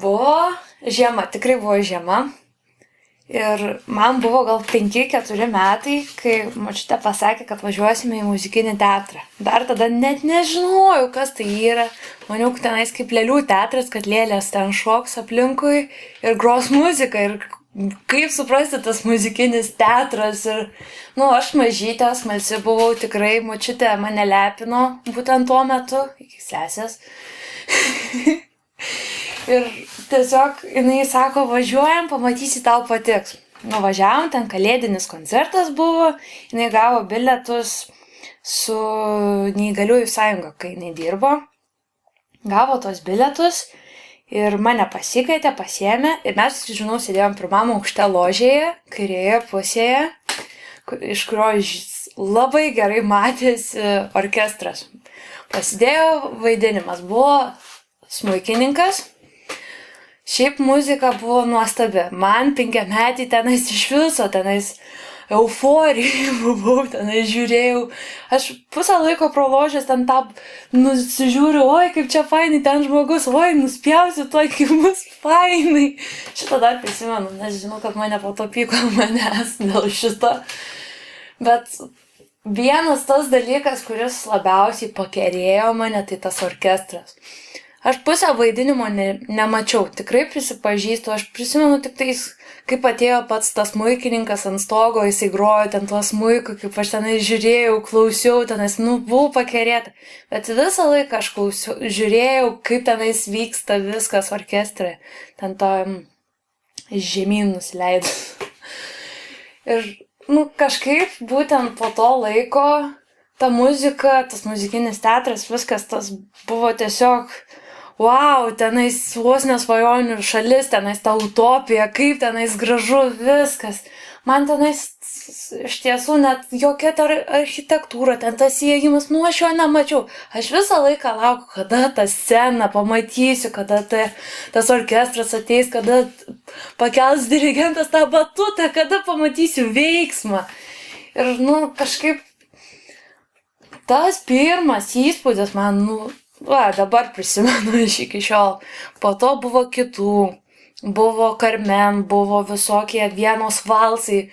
Buvo žiema, tikrai buvo žiema. Ir man buvo gal 5-4 metai, kai močiutė pasakė, kad važiuosime į muzikinį teatrą. Dar tada net nežinojau, kas tai yra. Maniau, kad tenais kaip lėlių teatras, kad lėlės ten šoks aplinkui ir gros muziką. Ir kaip suprasti tas muzikinis teatras. Ir, aš mažytė, smalsi buvau, tikrai močiutė mane lepino būtent tuo metu, iki sesės. Ir tiesiog jinai sako, važiuojam, pamatysi, tau patiks. Nuvažiavom, ten kalėdinis koncertas buvo, jinai gavo bilietus su neįgaliųjų sąjunga, kai jinai dirbo. Gavo tos bilietus ir mane pasikvietė, pasiėmė ir mes, žinau, sėdėjom pirmam aukšte ložėje, kairėje pusėje, iš kurio labai gerai matėsi orkestras. Prasidėjo vaidinimas, buvo smuikininkas. Šiaip muzika buvo nuostabi. Man 5-metį tenais iš viso, tenais euforijai buvau, tenais žiūrėjau. Aš pusę laiko pro ložės ten nusižiūriu, oi kaip čia fainai, ten žmogus, oi nuspjausiu tuoj, kaip bus fainai. Šitą dar prisimenu, nes žinau, kad mane po to pyko manęs dėl šito. Bet vienas tas dalykas, kuris labiausiai pakerėjo mane, tai tas orkestras. Aš pusę vaidinimo nemačiau, tikrai prisipažįstu, aš prisimenu tik tais, kaip atėjo pats tas smuikininkas ant stogo, jisai grojo ten tuo smuiku, kaip aš tenai žiūrėjau, klausiau, tenais, buvau pakerėta. Bet visą laiką aš žiūrėjau, kaip tenais vyksta viskas orkestre, ten to žemyn nusileidus. Ir, kažkaip būtent po to laiko ta muzika, tas muzikinis teatras, viskas tas buvo tiesiog wow, tenais vos nesvajonių šalis, tenais ta utopija, kaip tenais gražu viskas. Man tenais iš tiesų net jokia ta architektūra, ten tas įėjimas, aš jo nemačiau. Aš visą laiką laukiu, kada tą sceną pamatysiu, kada tas orkestras ateis, kada pakels dirigentas tą batutą, kada pamatysiu veiksmą. Ir, kažkaip tas pirmas įspūdis man, dabar prisimenu iš iki šiol. Po to buvo kitų, buvo Carmen, buvo visokie Vienos valsai,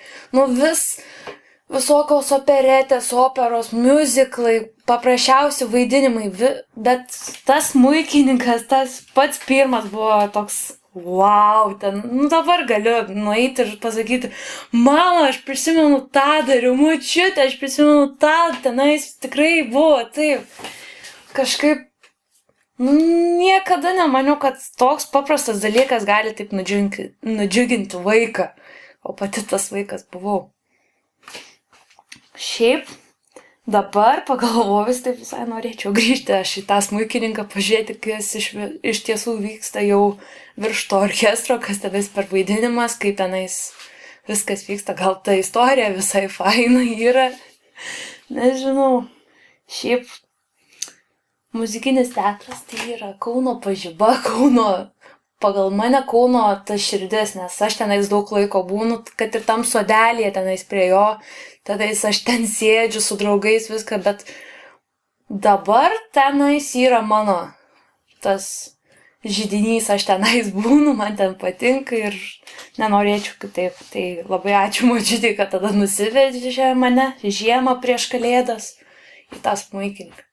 visokios operetės, operos, miuziklai, paprasčiausi vaidinimai, bet tas smuikininkas, tas pats pirmas buvo toks wow, ten, dabar galiu nueiti ir pasakyti, mama, aš prisimenu tą dariau, močiutė, aš prisimenu tą, tenais tikrai buvo taip. Kažkaip niekada nemaniau, kad toks paprastas dalykas gali taip nudžiuginti vaiką, o pati tas vaikas buvau. Šiaip dabar pagalvojus, taip visai norėčiau grįžti aš į tą smuikininką, pažiūrėti, kas iš tiesų vyksta jau virš to orkestro, kas tenais per vaidinimas, kaip tenais viskas vyksta, gal ta istorija visai faina yra, nežinau. Šiaip muzikinis teatras tai yra Kauno pažiba, pagal mane Kauno ta širdis, nes aš tenais daug laiko būnu, kad ir tam sodelėje tenais prie jo, tenais aš ten sėdžiu su draugais viską, bet dabar tenais yra mano tas židinys, aš tenais būnu, man ten patinka ir nenorėčiau kitaip. Tai labai ačiū močiutei, kad tada nusivedžė mane žiemą prieš Kalėdas į tą smuikininką.